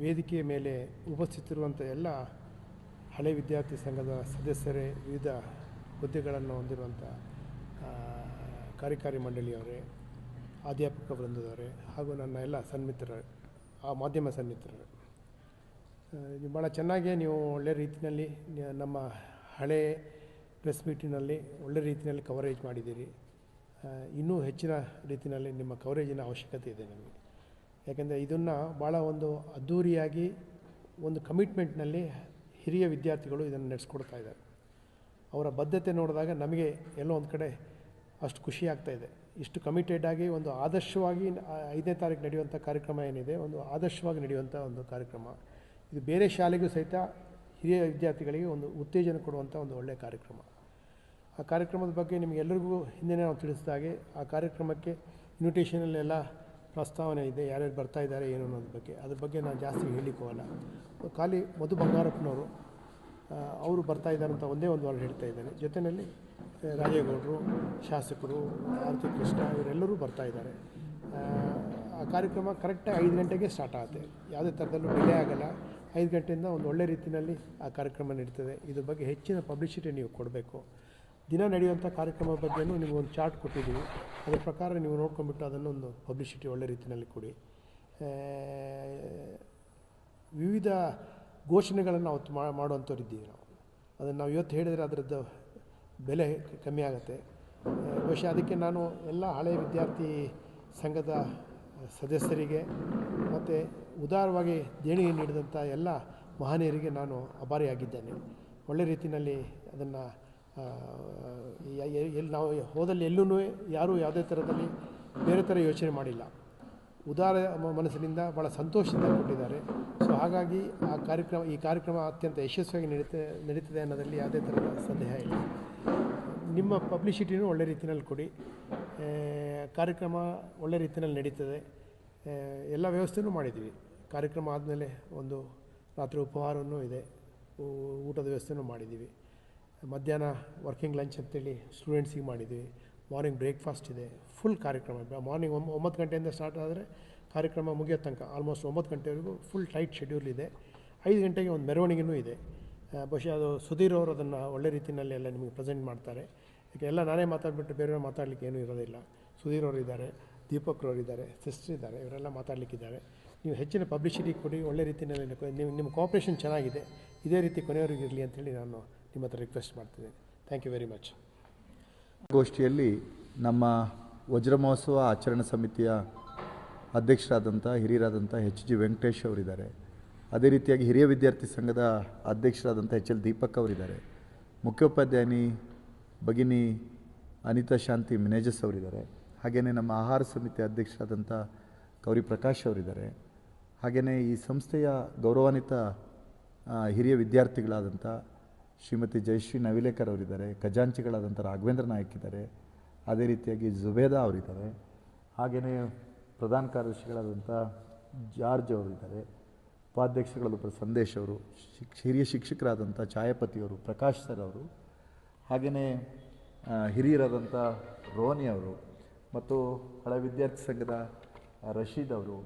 ವೇದಿಕೆಯ ಮೇಲೆ ಉಪಸ್ಥಿತರಿರುವಂಥ ಎಲ್ಲ ಹಳೆ ವಿದ್ಯಾರ್ಥಿ ಸಂಘದ ಸದಸ್ಯರೇ, ವಿವಿಧ ಹುದ್ದೆಗಳನ್ನು ಹೊಂದಿರುವಂಥ ಕಾರ್ಯಕಾರಿ ಮಂಡಳಿಯವರೇ, ಅಧ್ಯಾಪಕ ವೃಂದದವರೇ ಹಾಗೂ ನನ್ನ ಎಲ್ಲ ಸನ್ಮಿತ್ರರೇ, ಮಾಧ್ಯಮ ಸನ್ಮಿತ್ರರೇ, ಭಾಳ ಚೆನ್ನಾಗಿ ನೀವು ಒಳ್ಳೆ ರೀತಿಯಲ್ಲಿ ನಮ್ಮ ಹಳೆ ಪ್ರೆಸ್ ಮೀಟಿನಲ್ಲಿ ಒಳ್ಳೆ ರೀತಿಯಲ್ಲಿ ಕವರೇಜ್ ಮಾಡಿದ್ದೀರಿ. ಇನ್ನೂ ಹೆಚ್ಚಿನ ರೀತಿಯಲ್ಲಿ ನಿಮ್ಮ ಕವರೇಜಿನ ಅವಶ್ಯಕತೆ ಇದೆ ನಮಗೆ. ಯಾಕೆಂದರೆ ಇದನ್ನು ಭಾಳ ಒಂದು ಅದ್ಧೂರಿಯಾಗಿ ಒಂದು ಕಮಿಟ್ಮೆಂಟ್ನಲ್ಲಿ ಹಿರಿಯ ವಿದ್ಯಾರ್ಥಿಗಳು ಇದನ್ನು ನಡೆಸ್ಕೊಡ್ತಾ ಇದ್ದಾರೆ. ಅವರ ಬದ್ಧತೆ ನೋಡಿದಾಗ ನಮಗೆ ಎಲ್ಲೋ ಒಂದು ಕಡೆ ಅಷ್ಟು ಖುಷಿ ಆಗ್ತಾಯಿದೆ. ಇಷ್ಟು ಕಮಿಟೆಡ್ ಆಗಿ ಒಂದು ಆದರ್ಶವಾಗಿ 5ನೇ ತಾರೀಕು ನಡೆಯುವಂಥ ಕಾರ್ಯಕ್ರಮ ಏನಿದೆ, ಒಂದು ಆದರ್ಶವಾಗಿ ನಡೆಯುವಂಥ ಒಂದು ಕಾರ್ಯಕ್ರಮ. ಇದು ಬೇರೆ ಶಾಲೆಗೂ ಸಹಿತ ಹಿರಿಯ ವಿದ್ಯಾರ್ಥಿಗಳಿಗೆ ಒಂದು ಉತ್ತೇಜನ ಕೊಡುವಂಥ ಒಂದು ಒಳ್ಳೆಯ ಕಾರ್ಯಕ್ರಮ. ಆ ಕಾರ್ಯಕ್ರಮದ ಬಗ್ಗೆ ನಿಮಗೆಲ್ಲರಿಗೂ ಹಿಂದೆ ನಾವು ತಿಳಿಸಿದಾಗೆ ಆ ಕಾರ್ಯಕ್ರಮಕ್ಕೆ ಇನ್ವಿಟೇಷನಲ್ಲೆಲ್ಲ ಪ್ರಸ್ತಾವನೆ ಇದೆ, ಯಾರ್ಯಾರು ಬರ್ತಾಯಿದ್ದಾರೆ ಏನು ಅನ್ನೋದ್ರ ಬಗ್ಗೆ. ಅದ್ರ ಬಗ್ಗೆ ನಾನು ಜಾಸ್ತಿ ಹೇಳಲಿಕ್ಕೆ ಹೋಗಲ್ಲ. ಖಾಲಿ ಮಧು ಬಂಗಾರಪ್ಪನವರು ಅವರು ಬರ್ತಾಯಿದ್ದಾರೆ ಅಂತ ಒಂದೇ ಒಂದು ವಾರ ಹೇಳ್ತಾ ಇದ್ದಾರೆ. ಜೊತೆಯಲ್ಲಿ ರಾಜೇಗೌಡರು, ಶಾಸಕರು, ಆರತಿ ಕೃಷ್ಣ ಇವರೆಲ್ಲರೂ ಬರ್ತಾಯಿದ್ದಾರೆ. ಆ ಕಾರ್ಯಕ್ರಮ ಕರೆಕ್ಟಾಗಿ 5 ಗಂಟೆಗೆ ಸ್ಟಾರ್ಟ್ ಆಗುತ್ತೆ. ಯಾವುದೇ ಥರದಲ್ಲೂ ಡಿಲೇ ಆಗೋಲ್ಲ. 5 ಗಂಟೆಯಿಂದ ಒಂದು ಒಳ್ಳೆ ರೀತಿಯಲ್ಲಿ ಆ ಕಾರ್ಯಕ್ರಮ ನಡೀತದೆ. ಇದ್ರ ಬಗ್ಗೆ ಹೆಚ್ಚಿನ ಪಬ್ಲಿಸಿಟಿ ನೀವು ಕೊಡಬೇಕು. ದಿನ ನಡೆಯುವಂಥ ಕಾರ್ಯಕ್ರಮದ ಬಗ್ಗೆಯೂ ನಿಮಗೊಂದು ಚಾರ್ಟ್ ಕೊಟ್ಟಿದ್ದೀವಿ. ಅದರ ಪ್ರಕಾರ ನೀವು ನೋಡ್ಕೊಂಡ್ಬಿಟ್ಟು ಅದನ್ನೊಂದು ಪಬ್ಲಿಸಿಟಿ ಒಳ್ಳೆ ರೀತಿಯಲ್ಲಿ ಕೊಡಿ. ವಿವಿಧ ಘೋಷಣೆಗಳನ್ನು ಅವತ್ತು ಮಾಡುವಂಥವ್ರಿದ್ದೀವಿ ನಾವು. ಅದನ್ನು ನಾವು ಇವತ್ತು ಹೇಳಿದರೆ ಅದರದ್ದು ಬೆಲೆ ಕಮ್ಮಿ ಆಗುತ್ತೆ. ಬಹುಶಃ ಅದಕ್ಕೆ ನಾನು ಎಲ್ಲ ಹಳೆಯ ವಿದ್ಯಾರ್ಥಿ ಸಂಘದ ಸದಸ್ಯರಿಗೆ ಮತ್ತು ಉದಾರವಾಗಿ ದೇಣಿಗೆ ನೀಡಿದಂಥ ಎಲ್ಲ ಮಹನೀಯರಿಗೆ ನಾನು ಆಭಾರಿಯಾಗಿದ್ದೇನೆ. ಒಳ್ಳೆ ರೀತಿಯಲ್ಲಿ ಅದನ್ನು ಎಲ್ಲಿ ನಾವು ಹೋದಲ್ಲಿ ಎಲ್ಲೂ ಯಾರೂ ಯಾವುದೇ ಥರದಲ್ಲಿ ಬೇರೆ ಥರ ಯೋಚನೆ ಮಾಡಿಲ್ಲ. ಉದಾರ ಮನಸ್ಸಿನಿಂದ ಭಾಳ ಸಂತೋಷದಿಂದ ಕೊಟ್ಟಿದ್ದಾರೆ. ಸೊ ಹಾಗಾಗಿ ಈ ಕಾರ್ಯಕ್ರಮ ಅತ್ಯಂತ ಯಶಸ್ವಿಯಾಗಿ ನಡೀತದೆ ಅನ್ನೋದರಲ್ಲಿ ಯಾವುದೇ ಥರದ ಸಂದೇಹ ಇಲ್ಲ. ನಿಮ್ಮ ಪಬ್ಲಿಸಿಟಿನೂ ಒಳ್ಳೆ ರೀತಿಯಲ್ಲಿ ಕೊಡಿ. ಕಾರ್ಯಕ್ರಮ ಒಳ್ಳೆ ರೀತಿಯಲ್ಲಿ ನಡೀತದೆ. ಎಲ್ಲ ವ್ಯವಸ್ಥೆನೂ ಮಾಡಿದ್ದೀವಿ. ಕಾರ್ಯಕ್ರಮ ಆದಮೇಲೆ ಒಂದು ರಾತ್ರಿ ಉಪಹಾರವೂ ಇದೆ, ಊಟದ ವ್ಯವಸ್ಥೆನೂ ಮಾಡಿದ್ದೀವಿ. ಮಧ್ಯಾಹ್ನ ವರ್ಕಿಂಗ್ ಲಂಚ್ ಅಂತೇಳಿ ಸ್ಟೂಡೆಂಟ್ಸಿಗೆ ಮಾಡಿದ್ದೀವಿ. ಮಾರ್ನಿಂಗ್ ಬ್ರೇಕ್ಫಾಸ್ಟ್ ಇದೆ. ಫುಲ್ ಕಾರ್ಯಕ್ರಮ ಮಾರ್ನಿಂಗ್ 9 ಗಂಟೆಯಿಂದ ಸ್ಟಾರ್ಟ್ ಆದರೆ ಕಾರ್ಯಕ್ರಮ ಮುಗಿಯೋ ತನಕ ಆಲ್ಮೋಸ್ಟ್ 9 ಗಂಟೆವರೆಗೂ ಫುಲ್ ಟೈಟ್ ಶೆಡ್ಯೂಲ್ ಇದೆ. 5 ಗಂಟೆಗೆ ಒಂದು ಮೆರವಣಿಗೆನೂ ಇದೆ. ಬಹುಶಃ ಅದು ಸುಧೀರ್ ಅವರು ಅದನ್ನು ಒಳ್ಳೆ ರೀತಿಯಲ್ಲಿ ಎಲ್ಲ ನಿಮಗೆ ಪ್ರೆಸೆಂಟ್ ಮಾಡ್ತಾರೆ. ಯಾಕೆ ಎಲ್ಲ ನಾನೇ ಮಾತಾಡಿಬಿಟ್ಟು ಬೇರೆಯವ್ರು ಮಾತಾಡಲಿಕ್ಕೆ ಏನೂ ಇರೋದಿಲ್ಲ. ಸುಧೀರ್ ಅವರು ಇದ್ದಾರೆ, ದೀಪಕ್ರವರು ಇದ್ದಾರೆ, ಸಿಸ್ಟರ್ ಇದ್ದಾರೆ, ಇವರೆಲ್ಲ ಮಾತಾಡಲಿಕ್ಕಿದ್ದಾರೆ. ನೀವು ಹೆಚ್ಚಿನ ಪಬ್ಲಿಸಿಟಿ ಕೊಡಿ. ಒಳ್ಳೆ ರೀತಿಯಲ್ಲಿ ನಿಮ್ಮ ಕೋಆಪ್ರೇಷನ್ ಚೆನ್ನಾಗಿದೆ. ಇದೇ ರೀತಿ ಕೊನೆಯವರೆಗೂ ಇರಲಿ ಅಂತೇಳಿ ನಾನು ನಿಮ್ಮ ಹತ್ರ ರಿಕ್ವೆಸ್ಟ್ ಮಾಡ್ತಿದ್ದೇನೆ. Thank you very much. ಗೋಷ್ಠಿಯಲ್ಲಿ ನಮ್ಮ ವಜ್ರ ಮಹೋತ್ಸವ ಆಚರಣಾ ಸಮಿತಿಯ ಅಧ್ಯಕ್ಷರಾದಂಥ ಹಿರಿಯರಾದಂಥ HG ವೆಂಕಟೇಶ್ ಅವರಿದ್ದಾರೆ. ಅದೇ ರೀತಿಯಾಗಿ ಹಿರಿಯ ವಿದ್ಯಾರ್ಥಿ ಸಂಘದ ಅಧ್ಯಕ್ಷರಾದಂಥ HL ದೀಪಕ್ ಅವರಿದ್ದಾರೆ. ಮುಖ್ಯೋಪಾಧ್ಯಾಯಿನಿ ಭಗಿನಿ ಅನಿತಾ ಶಾಂತಿ ಮಿನೇಜಸ್ ಅವರಿದ್ದಾರೆ. ಹಾಗೆಯೇ ನಮ್ಮ ಆಹಾರ ಸಮಿತಿ ಅಧ್ಯಕ್ಷರಾದಂಥ ಗೌರಿ ಪ್ರಕಾಶ್ ಅವರಿದ್ದಾರೆ. ಹಾಗೆಯೇ ಈ ಸಂಸ್ಥೆಯ ಗೌರವಾನ್ವಿತ ಹಿರಿಯ ವಿದ್ಯಾರ್ಥಿಗಳಾದಂಥ ಶ್ರೀಮತಿ ಜಯಶ್ರೀ ನವಿಲೇಕರ್ ಅವರಿದ್ದಾರೆ. ಖಜಾಂಚಿಗಳಾದಂಥ ರಾಘವೇಂದ್ರ ನಾಯಕ್ ಇದ್ದಾರೆ. ಅದೇ ರೀತಿಯಾಗಿ ಜುಬೇದಾ ಅವರಿದ್ದಾರೆ. ಹಾಗೆಯೇ ಪ್ರಧಾನ ಕಾರ್ಯದರ್ಶಿಗಳಾದಂಥ ಜಾರ್ಜ್ ಅವರಿದ್ದಾರೆ. ಉಪಾಧ್ಯಕ್ಷಗಳಾದ ಸಂದೇಶ್ ಅವರು, ಹಿರಿಯ ಶಿಕ್ಷಕರಾದಂಥ ಛಾಯಾಪತಿಯವರು, ಪ್ರಕಾಶ್ ಸರ್ ಅವರು, ಹಾಗೆಯೇ ಹಿರಿಯರಾದಂಥ ರೋನಿ ಅವರು ಮತ್ತು ಹಳೆ ವಿದ್ಯಾರ್ಥಿ ಸಂಘದ ರಶೀದ್ ಅವರು,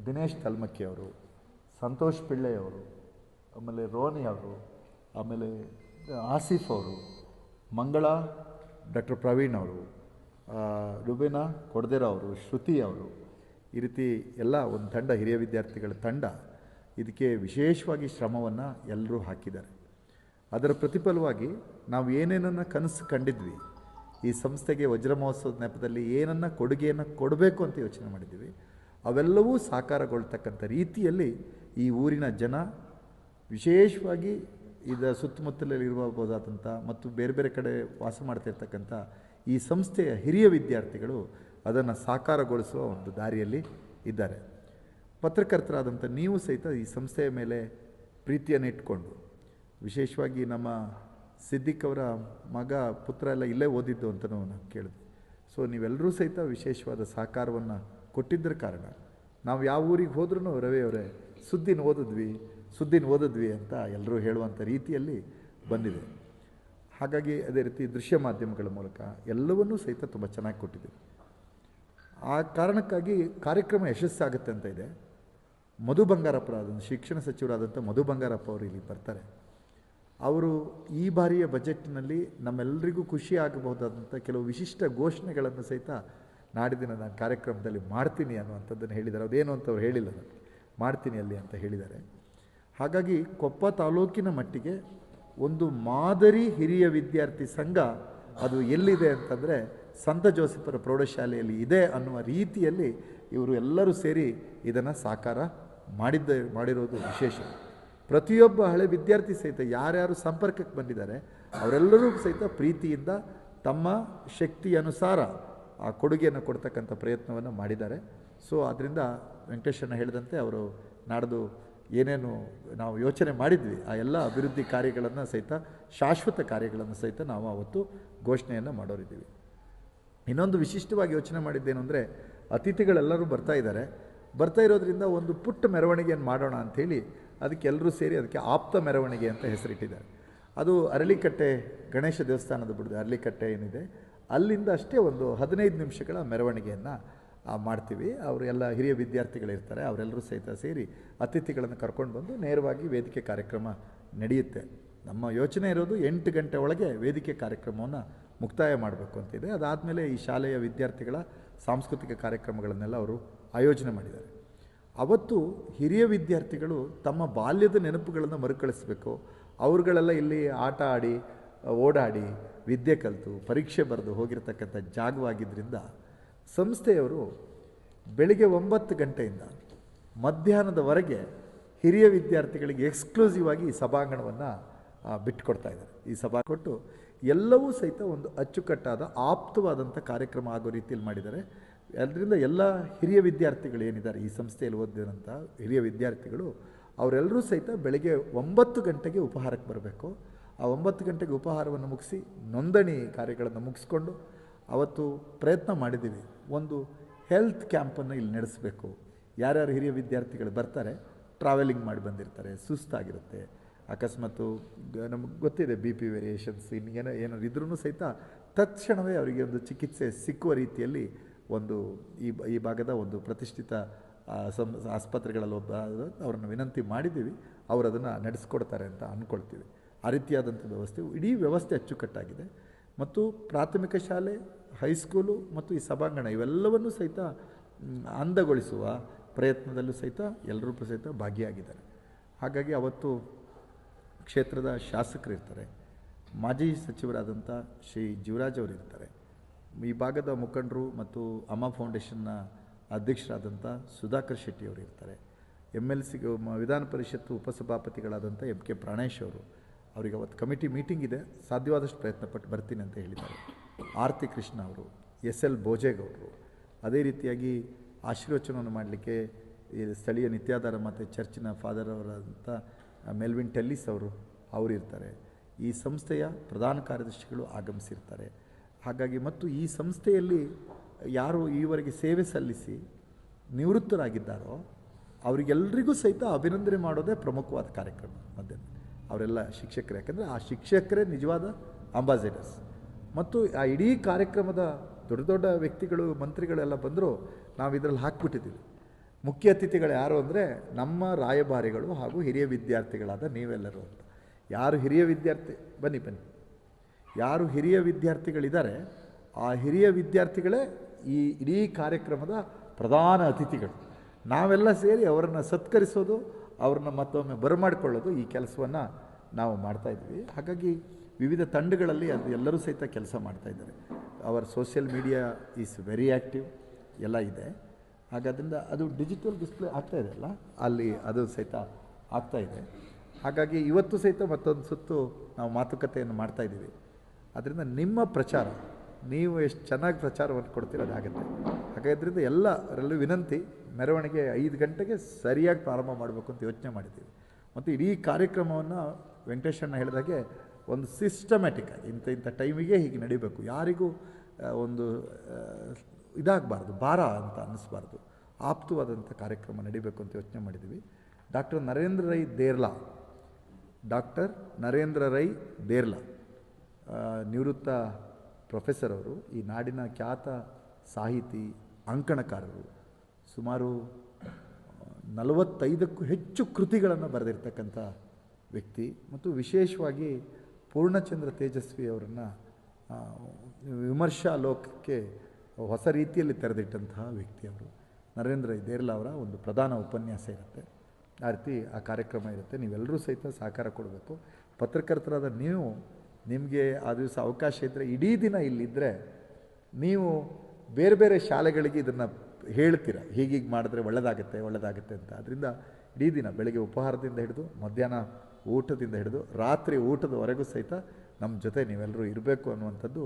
ದಿನೇಶ್ ತಲ್ಮಕ್ಕಿ ಅವರು, ಸಂತೋಷ್ ಪಿಳ್ಳೆ ಅವರು, ಆಮೇಲೆ ರೋನಿ ಅವರು, ಆಮೇಲೆ ಆಸಿಫ್ ಅವರು, ಮಂಗಳ ಡಾಕ್ಟರ್ ಪ್ರವೀಣ್ ಅವರು, ರುಬೇನಾ ಕೊಡ್ದೇರ ಅವರು, ಶ್ರುತಿ ಅವರು, ಈ ರೀತಿ ಎಲ್ಲ ಒಂದು ತಂಡ, ಹಿರಿಯ ವಿದ್ಯಾರ್ಥಿಗಳ ತಂಡ ಇದಕ್ಕೆ ವಿಶೇಷವಾಗಿ ಶ್ರಮವನ್ನು ಎಲ್ಲರೂ ಹಾಕಿದ್ದಾರೆ. ಅದರ ಪ್ರತಿಫಲವಾಗಿ ನಾವು ಏನೇನನ್ನು ಕನಸು ಕಂಡಿದ್ವಿ, ಈ ಸಂಸ್ಥೆಗೆ ವಜ್ರ ಮಹೋತ್ಸವದ ನೆಪದಲ್ಲಿ ಏನನ್ನು ಕೊಡುಗೆಯನ್ನು ಕೊಡಬೇಕು ಅಂತ ಯೋಚನೆ ಮಾಡಿದ್ದೀವಿ, ಅವೆಲ್ಲವೂ ಸಾಕಾರಗೊಳ್ತಕ್ಕಂಥ ರೀತಿಯಲ್ಲಿ ಈ ಊರಿನ ಜನ, ವಿಶೇಷವಾಗಿ ಇದರ ಸುತ್ತಮುತ್ತಲಲ್ಲಿರಬಹುದಾದಂಥ ಮತ್ತು ಬೇರೆ ಬೇರೆ ಕಡೆ ವಾಸ ಮಾಡ್ತಿರ್ತಕ್ಕಂಥ ಈ ಸಂಸ್ಥೆಯ ಹಿರಿಯ ವಿದ್ಯಾರ್ಥಿಗಳು ಅದನ್ನು ಸಾಕಾರಗೊಳಿಸುವ ಒಂದು ದಾರಿಯಲ್ಲಿ ಇದ್ದಾರೆ. ಪತ್ರಕರ್ತರಾದಂಥ ನೀವು ಸಹಿತ ಈ ಸಂಸ್ಥೆಯ ಮೇಲೆ ಪ್ರೀತಿಯನ್ನು ಇಟ್ಕೊಂಡು, ವಿಶೇಷವಾಗಿ ನಮ್ಮ ಸಿದ್ದಿಕ್ ಅವರ ಮಗ ಪುತ್ರ ಎಲ್ಲ ಇಲ್ಲೇ ಓದಿದ್ದು ಅಂತ ನಾವು ಕೇಳಿದ್ವಿ. ಸೊ ನೀವೆಲ್ಲರೂ ಸಹಿತ ವಿಶೇಷವಾದ ಸಹಕಾರವನ್ನು ಕೊಟ್ಟಿದ್ದರ ಕಾರಣ ನಾವು ಯಾವ ಊರಿಗೆ ಹೋದ್ರೂ ರವಿ ಅವರೇ ಸುದ್ದಿನ ಓದಿದ್ವಿ ಅಂತ ಎಲ್ಲರೂ ಹೇಳುವಂಥ ರೀತಿಯಲ್ಲಿ ಬಂದಿದೆ. ಹಾಗಾಗಿ ಅದೇ ರೀತಿ ದೃಶ್ಯ ಮಾಧ್ಯಮಗಳ ಮೂಲಕ ಎಲ್ಲವನ್ನೂ ಸಹಿತ ತುಂಬ ಚೆನ್ನಾಗಿ ಕೊಟ್ಟಿದ್ದೀವಿ. ಆ ಕಾರಣಕ್ಕಾಗಿ ಕಾರ್ಯಕ್ರಮ ಯಶಸ್ಸಾಗುತ್ತೆ ಅಂತ ಇದೆ. ಮಧು ಬಂಗಾರಪ್ಪ ಶಿಕ್ಷಣ ಸಚಿವರಾದಂಥ ಮಧು ಬಂಗಾರಪ್ಪ ಅವರು ಇಲ್ಲಿ ಬರ್ತಾರೆ. ಅವರು ಈ ಬಾರಿಯ ಬಜೆಟ್ನಲ್ಲಿ ನಮ್ಮೆಲ್ಲರಿಗೂ ಖುಷಿ ಆಗಬಹುದಾದಂಥ ಕೆಲವು ವಿಶಿಷ್ಟ ಘೋಷಣೆಗಳನ್ನು ಸಹಿತ ನಾಡಿದಿನ ನಾನು ಕಾರ್ಯಕ್ರಮದಲ್ಲಿ ಮಾಡ್ತೀನಿ ಅನ್ನುವಂಥದ್ದನ್ನು ಹೇಳಿದ್ದಾರೆ. ಅದೇನು ಅಂತ ಅವ್ರು ಹೇಳಿಲ್ಲ, ನನಗೆ ಮಾಡ್ತೀನಿ ಅಲ್ಲಿ ಅಂತ ಹೇಳಿದ್ದಾರೆ. ಹಾಗಾಗಿ ಕೊಪ್ಪ ತಾಲೂಕಿನ ಮಟ್ಟಿಗೆ ಒಂದು ಮಾದರಿ ಹಿರಿಯ ವಿದ್ಯಾರ್ಥಿ ಸಂಘ ಅದು ಎಲ್ಲಿದೆ ಅಂತಂದರೆ ಸಂತ ಜೋಸೆಫರ ಪ್ರೌಢಶಾಲೆಯಲ್ಲಿ ಇದೆ ಅನ್ನುವ ರೀತಿಯಲ್ಲಿ ಇವರು ಎಲ್ಲರೂ ಸೇರಿ ಇದನ್ನು ಸಾಕಾರ ಮಾಡಿರೋದು ವಿಶೇಷ. ಪ್ರತಿಯೊಬ್ಬ ಹಳೆ ವಿದ್ಯಾರ್ಥಿ ಸಹಿತ ಯಾರ್ಯಾರು ಸಂಪರ್ಕಕ್ಕೆ ಬಂದಿದ್ದಾರೆ ಅವರೆಲ್ಲರೂ ಸಹಿತ ಪ್ರೀತಿಯಿಂದ ತಮ್ಮ ಶಕ್ತಿ ಅನುಸಾರ ಆ ಕೊಡುಗೆಯನ್ನು ಕೊಡ್ತಕ್ಕಂಥ ಪ್ರಯತ್ನವನ್ನು ಮಾಡಿದ್ದಾರೆ. ಸೊ ಅದರಿಂದ ವೆಂಕಟೇಶಣ್ಣ ಹೇಳಿದಂತೆ ಅವರು ನಾಡ್ದು ಏನೇನು ನಾವು ಯೋಚನೆ ಮಾಡಿದ್ವಿ ಆ ಎಲ್ಲ ಅಭಿವೃದ್ಧಿ ಕಾರ್ಯಗಳನ್ನು ಸಹಿತ ಶಾಶ್ವತ ಕಾರ್ಯಗಳನ್ನು ಸಹಿತ ನಾವು ಅವತ್ತು ಘೋಷಣೆಯನ್ನು ಮಾಡೋರಿದ್ದೀವಿ. ಇನ್ನೊಂದು ವಿಶಿಷ್ಟವಾಗಿ ಯೋಚನೆ ಮಾಡಿದ್ದೇನು ಅಂದರೆ ಅತಿಥಿಗಳೆಲ್ಲರೂ ಬರ್ತಾ ಇರೋದ್ರಿಂದ ಒಂದು ಪುಟ್ಟ ಮೆರವಣಿಗೆಯನ್ನು ಮಾಡೋಣ ಅಂಥೇಳಿ ಅದಕ್ಕೆ ಎಲ್ಲರೂ ಸೇರಿ ಅದಕ್ಕೆ ಆಪ್ತ ಮೆರವಣಿಗೆ ಅಂತ ಹೆಸರಿಟ್ಟಿದ್ದಾರೆ. ಅದು ಅರಳಿಕಟ್ಟೆ ಗಣೇಶ ದೇವಸ್ಥಾನದ ಬಿಡದೆ ಅರಳಿಕಟ್ಟೆ ಏನಿದೆ ಅಲ್ಲಿಂದ ಅಷ್ಟೇ ಒಂದು 15 ನಿಮಿಷಗಳ ಮೆರವಣಿಗೆಯನ್ನು ಮಾಡ್ತೀವಿ. ಅವರು ಎಲ್ಲ ಹಿರಿಯ ವಿದ್ಯಾರ್ಥಿಗಳಿರ್ತಾರೆ, ಅವರೆಲ್ಲರೂ ಸಹಿತ ಸೇರಿ ಅತಿಥಿಗಳನ್ನು ಕರ್ಕೊಂಡು ಬಂದು ನೇರವಾಗಿ ವೇದಿಕೆ ಕಾರ್ಯಕ್ರಮ ನಡೆಯುತ್ತೆ. ನಮ್ಮ ಯೋಚನೆ ಇರೋದು 8 ಗಂಟೆ ಒಳಗೆ ವೇದಿಕೆ ಕಾರ್ಯಕ್ರಮವನ್ನು ಮುಕ್ತಾಯ ಮಾಡಬೇಕು ಅಂತಿದೆ. ಅದಾದಮೇಲೆ ಈ ಶಾಲೆಯ ವಿದ್ಯಾರ್ಥಿಗಳ ಸಾಂಸ್ಕೃತಿಕ ಕಾರ್ಯಕ್ರಮಗಳನ್ನೆಲ್ಲ ಅವರು ಆಯೋಜನೆ ಮಾಡಿದ್ದಾರೆ. ಅವತ್ತು ಹಿರಿಯ ವಿದ್ಯಾರ್ಥಿಗಳು ತಮ್ಮ ಬಾಲ್ಯದ ನೆನಪುಗಳನ್ನು ಮರುಕಳಿಸಬೇಕು. ಅವ್ರುಗಳೆಲ್ಲ ಇಲ್ಲಿ ಆಟ ಆಡಿ ಓಡಾಡಿ ವಿದ್ಯೆ ಕಲಿತು ಪರೀಕ್ಷೆ ಬರೆದು ಹೋಗಿರ್ತಕ್ಕಂಥ ಜಾಗವಾಗಿದ್ದರಿಂದ ಸಂಸ್ಥೆಯವರು ಬೆಳಿಗ್ಗೆ 9 ಗಂಟೆಯಿಂದ ಮಧ್ಯಾಹ್ನದವರೆಗೆ ಹಿರಿಯ ವಿದ್ಯಾರ್ಥಿಗಳಿಗೆ ಎಕ್ಸ್ಕ್ಲೂಸಿವ್ ಆಗಿ ಈ ಸಭಾಂಗಣವನ್ನು ಬಿಟ್ಟುಕೊಡ್ತಾ ಇದ್ದಾರೆ. ಈ ಸಭಾ ಕೊಟ್ಟು ಎಲ್ಲವೂ ಸಹಿತ ಒಂದು ಅಚ್ಚುಕಟ್ಟಾದ ಆಪ್ತವಾದಂಥ ಕಾರ್ಯಕ್ರಮ ಆಗೋ ರೀತಿಯಲ್ಲಿ ಮಾಡಿದ್ದಾರೆ. ಅದರಿಂದ ಎಲ್ಲ ಹಿರಿಯ ವಿದ್ಯಾರ್ಥಿಗಳು ಏನಿದ್ದಾರೆ ಈ ಸಂಸ್ಥೆಯಲ್ಲಿ ಓದಿದಂಥ ಹಿರಿಯ ವಿದ್ಯಾರ್ಥಿಗಳು ಅವರೆಲ್ಲರೂ ಸಹಿತ ಬೆಳಗ್ಗೆ 9 ಗಂಟೆಗೆ ಉಪಹಾರಕ್ಕೆ ಬರಬೇಕು. ಆ 9 ಗಂಟೆಗೆ ಉಪಹಾರವನ್ನು ಮುಗಿಸಿ ನೋಂದಣಿ ಕಾರ್ಯಗಳನ್ನು ಮುಗಿಸ್ಕೊಂಡು ಅವತ್ತು ಪ್ರಯತ್ನ ಮಾಡಿದ್ದೀವಿ, ಒಂದು ಹೆಲ್ತ್ ಕ್ಯಾಂಪನ್ನು ಇಲ್ಲಿ ನಡೆಸಬೇಕು. ಯಾರ್ಯಾರು ಹಿರಿಯ ವಿದ್ಯಾರ್ಥಿಗಳು ಬರ್ತಾರೆ, ಟ್ರಾವೆಲಿಂಗ್ ಮಾಡಿ ಬಂದಿರ್ತಾರೆ, ಸುಸ್ತಾಗಿರುತ್ತೆ, ಅಕಸ್ಮಾತು ನಮಗೆ ಗೊತ್ತಿದೆ ಬಿ ಪಿ ವೇರಿಯೇಷನ್ಸ್ ಏನಾದ್ರು ಇದ್ರೂ ಸಹಿತ ತಕ್ಷಣವೇ ಅವರಿಗೆ ಒಂದು ಚಿಕಿತ್ಸೆ ಸಿಕ್ಕುವ ರೀತಿಯಲ್ಲಿ ಒಂದು ಈ ಭಾಗದ ಒಂದು ಪ್ರತಿಷ್ಠಿತ ಆಸ್ಪತ್ರೆಗಳಲ್ಲಿ ಅವರನ್ನು ವಿನಂತಿ ಮಾಡಿದ್ದೀವಿ. ಅವರು ಅದನ್ನು ನಡೆಸ್ಕೊಡ್ತಾರೆ ಅಂತ ಅಂದ್ಕೊಳ್ತೀವಿ. ಆ ರೀತಿಯಾದಂಥ ವ್ಯವಸ್ಥೆ ಇಡೀ ವ್ಯವಸ್ಥೆ ಅಚ್ಚುಕಟ್ಟಾಗಿದೆ. ಮತ್ತು ಪ್ರಾಥಮಿಕ ಶಾಲೆ, ಹೈಸ್ಕೂಲು ಮತ್ತು ಈ ಸಭಾಂಗಣ ಇವೆಲ್ಲವನ್ನೂ ಸಹಿತ ಅಂದಗೊಳಿಸುವ ಪ್ರಯತ್ನದಲ್ಲೂ ಸಹಿತ ಎಲ್ಲರೂ ಸಹಿತ ಭಾಗಿಯಾಗಿದ್ದಾರೆ. ಹಾಗಾಗಿ ಅವತ್ತು ಕ್ಷೇತ್ರದ ಶಾಸಕರಿರ್ತಾರೆ, ಮಾಜಿ ಸಚಿವರಾದಂಥ ಶ್ರೀ ಜೀವರಾಜ್ ಅವರು ಇರ್ತಾರೆ, ಈ ಭಾಗದ ಮುಖಂಡರು ಮತ್ತು ಅಮ್ಮ ಫೌಂಡೇಶನ್ನ ಅಧ್ಯಕ್ಷರಾದಂಥ ಸುಧಾಕರ್ ಶೆಟ್ಟಿ ಅವರು ಇರ್ತಾರೆ, MLC ವಿಧಾನ ಪರಿಷತ್ತು ಉಪಸಭಾಪತಿಗಳಾದಂಥ MK ಪ್ರಾಣೇಶ್ ಅವರು, ಅವರಿಗೆ ಅವತ್ತು ಕಮಿಟಿ ಮೀಟಿಂಗ್ ಇದೆ, ಸಾಧ್ಯವಾದಷ್ಟು ಪ್ರಯತ್ನಪಟ್ಟು ಬರ್ತೀನಿ ಅಂತ ಹೇಳಿದ್ದಾರೆ. ಆರತಿ ಕೃಷ್ಣ ಅವರು, SL ಭೋಜೇಗೌಡರು, ಅದೇ ರೀತಿಯಾಗಿ ಆಶೀರ್ವಚನವನ್ನು ಮಾಡಲಿಕ್ಕೆ ಈ ಸ್ಥಳೀಯ ನಿತ್ಯಾಧಾರ ಮತ್ತು ಚರ್ಚಿನ ಫಾದರ್ ಅವರಾದಂಥ ಮೆಲ್ವಿನ್ ಟೆಲ್ಲಿಸ್ ಅವರು ಇರ್ತಾರೆ. ಈ ಸಂಸ್ಥೆಯ ಪ್ರಧಾನ ಕಾರ್ಯದರ್ಶಿಗಳು ಆಗಮಿಸಿರ್ತಾರೆ. ಹಾಗಾಗಿ ಮತ್ತು ಈ ಸಂಸ್ಥೆಯಲ್ಲಿ ಯಾರು ಈವರೆಗೆ ಸೇವೆ ಸಲ್ಲಿಸಿ ನಿವೃತ್ತರಾಗಿದ್ದಾರೋ ಅವರಿಗೆಲ್ಲರಿಗೂ ಸಹಿತ ಅಭಿನಂದನೆ ಮಾಡೋದೇ ಪ್ರಮುಖವಾದ ಕಾರ್ಯಕ್ರಮ. ಮಧ್ಯ ಅವರೆಲ್ಲ ಶಿಕ್ಷಕರು, ಯಾಕಂದರೆ ಆ ಶಿಕ್ಷಕರೇ ನಿಜವಾದ ಅಂಬಾಸಿಡರ್ಸ್. ಮತ್ತು ಆ ಇಡೀ ಕಾರ್ಯಕ್ರಮದ ದೊಡ್ಡ ದೊಡ್ಡ ವ್ಯಕ್ತಿಗಳು, ಮಂತ್ರಿಗಳೆಲ್ಲ ಬಂದರೂ ನಾವು ಇದರಲ್ಲಿ ಹಾಕ್ಬಿಟ್ಟಿದ್ದೀವಿ. ಮುಖ್ಯ ಅತಿಥಿಗಳು ಯಾರು ಅಂದರೆ ನಮ್ಮ ರಾಯಭಾರಿಗಳು ಹಾಗೂ ಹಿರಿಯ ವಿದ್ಯಾರ್ಥಿಗಳಾದ ನೀವೆಲ್ಲರೂ ಅಂತ. ಯಾರು ಹಿರಿಯ ವಿದ್ಯಾರ್ಥಿ ಬನ್ನಿ ಯಾರು ಹಿರಿಯ ವಿದ್ಯಾರ್ಥಿಗಳಿದ್ದಾರೆ ಆ ಹಿರಿಯ ವಿದ್ಯಾರ್ಥಿಗಳೇ ಈ ಇಡೀ ಕಾರ್ಯಕ್ರಮದ ಪ್ರಧಾನ ಅತಿಥಿಗಳು. ನಾವೆಲ್ಲ ಸೇರಿ ಅವರನ್ನು ಸತ್ಕರಿಸೋದು, ಅವ್ರನ್ನ ಮತ್ತೊಮ್ಮೆ ಬರಮಾಡಿಕೊಳ್ಳೋದು, ಈ ಕೆಲಸವನ್ನು ನಾವು ಮಾಡ್ತಾಯಿದ್ವಿ. ಹಾಗಾಗಿ ವಿವಿಧ ತಂಡಗಳಲ್ಲಿ ಅದು ಎಲ್ಲರೂ ಸಹಿತ ಕೆಲಸ ಮಾಡ್ತಾಯಿದ್ದಾರೆ. ಅವರ social media is very active ಎಲ್ಲ ಇದೆ. ಹಾಗಾದ್ರಿಂದ ಅದು ಡಿಜಿಟಲ್ ಡಿಸ್ಪ್ಲೇ ಆಗ್ತಾಯಿದೆ ಅಲ್ಲ, ಅಲ್ಲಿ ಅದು ಸಹಿತ ಆಗ್ತಾಯಿದೆ. ಹಾಗಾಗಿ ಇವತ್ತು ಸಹಿತ ಮತ್ತೊಂದು ಸುತ್ತು ನಾವು ಮಾತುಕತೆಯನ್ನು ಮಾಡ್ತಾಯಿದ್ದೀವಿ. ಅದರಿಂದ ನಿಮ್ಮ ಪ್ರಚಾರ, ನೀವು ಎಷ್ಟು ಚೆನ್ನಾಗಿ ಪ್ರಚಾರವನ್ನು ಕೊಡ್ತೀರೋದಾಗುತ್ತೆ. ಹಾಗಾದ್ರಿಂದ ಎಲ್ಲರಲ್ಲೂ ವಿನಂತಿ, ಮೆರವಣಿಗೆ 5 ಗಂಟೆಗೆ ಸರಿಯಾಗಿ ಪ್ರಾರಂಭ ಮಾಡಬೇಕು ಅಂತ ಯೋಚನೆ ಮಾಡಿದ್ದೀವಿ. ಮತ್ತು ಇಡೀ ಕಾರ್ಯಕ್ರಮವನ್ನು ವೆಂಕಟೇಶಣ್ಣ ಹೇಳಿದಾಗೆ ಒಂದು ಸಿಸ್ಟಮ್ಯಾಟಿಕ್ ಆಗಿ ಇಂಥ ಟೈಮಿಗೆ ಹೀಗೆ ನಡಿಬೇಕು, ಯಾರಿಗೂ ಒಂದು ಇದಾಗಬಾರ್ದು, ಭಾರ ಅಂತ ಅನ್ನಿಸ್ಬಾರ್ದು, ಆಪ್ತವಾದಂಥ ಕಾರ್ಯಕ್ರಮ ನಡಿಬೇಕು ಅಂತ ಯೋಚನೆ ಮಾಡಿದ್ದೀವಿ. ಡಾಕ್ಟರ್ ನರೇಂದ್ರ ರೈ ದೇರ್ಲಾ ನಿವೃತ್ತ ಪ್ರೊಫೆಸರ್ ಅವರು, ಈ ನಾಡಿನ ಖ್ಯಾತ ಸಾಹಿತಿ, ಅಂಕಣಕಾರರು, ಸುಮಾರು 45ಕ್ಕೂ ಹೆಚ್ಚು ಕೃತಿಗಳನ್ನು ಬರೆದಿರ್ತಕ್ಕಂಥ ವ್ಯಕ್ತಿ ಮತ್ತು ವಿಶೇಷವಾಗಿ ಪೂರ್ಣಚಂದ್ರ ತೇಜಸ್ವಿ ಅವರನ್ನು ವಿಮರ್ಶಾ ಲೋಕಕ್ಕೆ ಹೊಸ ರೀತಿಯಲ್ಲಿ ತೆರೆದಿಟ್ಟಂತಹ ವ್ಯಕ್ತಿ ಅವರು. ನರೇಂದ್ರ ದೇರ್ಲ ಅವರ ಒಂದು ಪ್ರಧಾನ ಉಪನ್ಯಾಸ ಇರುತ್ತೆ, ಆ ರೀತಿ ಆ ಕಾರ್ಯಕ್ರಮ ಇರುತ್ತೆ. ನೀವೆಲ್ಲರೂ ಸಹಿತ ಸಹಕಾರ ಕೊಡಬೇಕು. ಪತ್ರಕರ್ತರಾದ ನೀವು, ನಿಮಗೆ ಆ ದಿವಸ ಅವಕಾಶ ಇದ್ದರೆ ಇಡೀ ದಿನ ಇಲ್ಲಿದ್ದರೆ ನೀವು ಬೇರೆ ಬೇರೆ ಶಾಲೆಗಳಿಗೆ ಇದನ್ನು ಹೇಳ್ತೀರ, ಹೀಗೀಗೆ ಮಾಡಿದ್ರೆ ಒಳ್ಳೆಯದಾಗುತ್ತೆ ಅಂತ. ಅದರಿಂದ ಇಡೀ ದಿನ ಬೆಳಗ್ಗೆ ಉಪಹಾರದಿಂದ ಹಿಡಿದು ಮಧ್ಯಾಹ್ನ ಊಟದಿಂದ ಹಿಡಿದು ರಾತ್ರಿ ಊಟದವರೆಗೂ ಸಹಿತ ನಮ್ಮ ಜೊತೆ ನೀವೆಲ್ಲರೂ ಇರಬೇಕು ಅನ್ನುವಂಥದ್ದು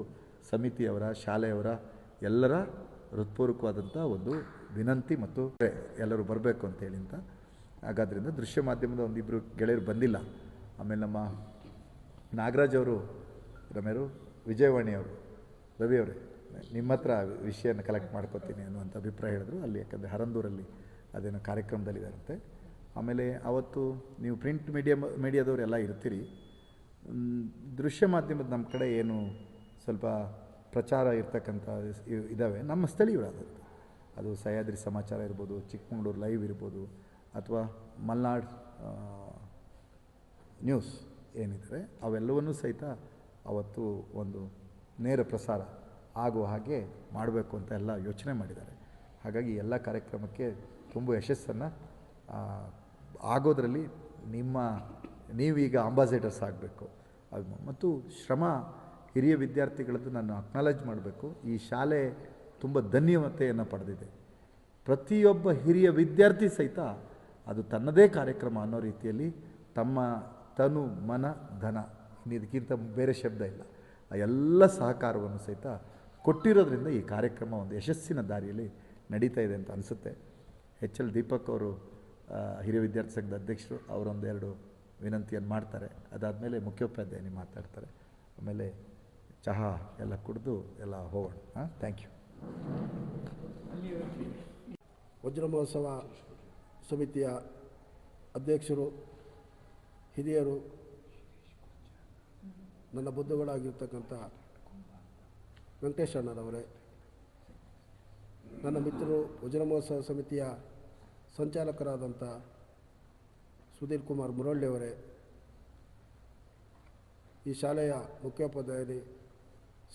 ಸಮಿತಿಯವರ, ಶಾಲೆಯವರ ಎಲ್ಲರ ಹೃತ್ಪೂರ್ವಕವಾದಂಥ ಒಂದು ವಿನಂತಿ ಮತ್ತು ಎಲ್ಲರೂ ಬರಬೇಕು ಅಂತೇಳಿ ಅಂತ. ಹಾಗಾದ್ರಿಂದ ದೃಶ್ಯ ಮಾಧ್ಯಮದ ಒಂದಿಬ್ಬರು ಗೆಳೆಯರು ಬಂದಿಲ್ಲ. ಆಮೇಲೆ ನಮ್ಮ ನಾಗರಾಜ್ ಅವರು, ರಮೇರು, ವಿಜಯವಾಣಿಯವರು, ರವಿಯವರೇ ನಿಮ್ಮ ಹತ್ರ ವಿಷಯನ ಕಲೆಕ್ಟ್ ಮಾಡ್ಕೋತೀನಿ ಅನ್ನುವಂಥ ಅಭಿಪ್ರಾಯ ಹೇಳಿದ್ರು. ಅಲ್ಲಿ ಯಾಕಂದರೆ ಹರಂದೂರಲ್ಲಿ ಅದೇನೋ ಕಾರ್ಯಕ್ರಮದಲ್ಲಿದ್ದಾರಂತೆ. ಆಮೇಲೆ ಅವತ್ತು ನೀವು ಪ್ರಿಂಟ್ ಮೀಡಿಯಾದವರೆಲ್ಲ ಇರ್ತೀರಿ. ದೃಶ್ಯ ಮಾಧ್ಯಮದ ನಮ್ಮ ಕಡೆ ಏನು ಸ್ವಲ್ಪ ಪ್ರಚಾರ ಇರ್ತಕ್ಕಂಥ ಇದ್ದಾವೆ, ನಮ್ಮ ಸ್ಥಳೀಯರಾದಂಥ, ಅದು ಸಹ್ಯಾದ್ರಿ ಸಮಾಚಾರ ಇರ್ಬೋದು, ಚಿಕ್ಕಮಗಳೂರು ಲೈವ್ ಇರ್ಬೋದು, ಅಥವಾ ಮಲ್ನಾಡ್ ನ್ಯೂಸ್ ಏನಿದ್ದಾರೆ ಅವೆಲ್ಲವನ್ನೂ ಸಹಿತ ಅವತ್ತು ಒಂದು ನೇರ ಪ್ರಸಾರ ಆಗುವ ಹಾಗೆ ಮಾಡಬೇಕು ಅಂತ ಎಲ್ಲ ಯೋಚನೆ ಮಾಡಿದ್ದಾರೆ. ಹಾಗಾಗಿ ಎಲ್ಲ ಕಾರ್ಯಕ್ರಮಕ್ಕೆ ತುಂಬ ಯಶಸ್ಸನ್ನು ಆಗೋದರಲ್ಲಿ ನೀವೀಗ ಅಂಬಾಸಿಡರ್ಸ್ ಆಗಬೇಕು. ಮತ್ತು ಶ್ರಮ ಹಿರಿಯ ವಿದ್ಯಾರ್ಥಿಗಳದ್ದು ನಾನು ಅಕ್ನಾಲೇಜ್ ಮಾಡಬೇಕು. ಈ ಶಾಲೆ ತುಂಬ ಧನ್ಯತೆಯನ್ನು ಪಡೆದಿದೆ. ಪ್ರತಿಯೊಬ್ಬ ಹಿರಿಯ ವಿದ್ಯಾರ್ಥಿ ಸಹಿತ ಅದು ತನ್ನದೇ ಕಾರ್ಯಕ್ರಮ ಅನ್ನೋ ರೀತಿಯಲ್ಲಿ ತಮ್ಮ ತನು ಮನ ಧನ, ಇದಕ್ಕಿಂತ ಬೇರೆ ಶಬ್ದ ಇಲ್ಲ, ಆ ಎಲ್ಲ ಸಹಕಾರವನ್ನು ಸಹಿತ ಕೊಟ್ಟಿರೋದ್ರಿಂದ ಈ ಕಾರ್ಯಕ್ರಮ ಒಂದು ಯಶಸ್ಸಿನ ದಾರಿಯಲ್ಲಿ ನಡೀತಾ ಇದೆ ಅಂತ ಅನಿಸುತ್ತೆ. ಎಲ್ ದೀಪಕ್ ಅವರು ಹಿರಿಯ ವಿದ್ಯಾರ್ಥಿ ಸಂಘದ ಅಧ್ಯಕ್ಷರು, ಅವರೊಂದೆರಡು ವಿನಂತಿಯನ್ನು ಮಾಡ್ತಾರೆ. ಅದಾದಮೇಲೆ ಮುಖ್ಯೋಪಾಧ್ಯಾಯನಿ ಮಾತಾಡ್ತಾರೆ. ಆಮೇಲೆ ಚಹಾ ಎಲ್ಲ ಕುಡಿದು ಎಲ್ಲ ಹೋಗೋಣ. Thank you. ವಜ್ರ ಮಹೋತ್ಸವ ಸಮಿತಿಯ ಅಧ್ಯಕ್ಷರು, ಹಿರಿಯರು, ನನ್ನ ಬಂಧುಗಳಾಗಿರ್ತಕ್ಕಂಥ ವೆಂಕಟೇಶ್ ಅಣ್ಣರವರೇ, ನನ್ನ ಮಿತ್ರರು ವಜ್ರ ಮಹೋತ್ಸವ ಸಮಿತಿಯ ಸಂಚಾಲಕರಾದಂಥ ಸುಧೀರ್ ಕುಮಾರ್ ಮುರಳ್ಳಿಯವರೇ, ಈ ಶಾಲೆಯ ಮುಖ್ಯೋಪಾಧ್ಯಾಯನಿ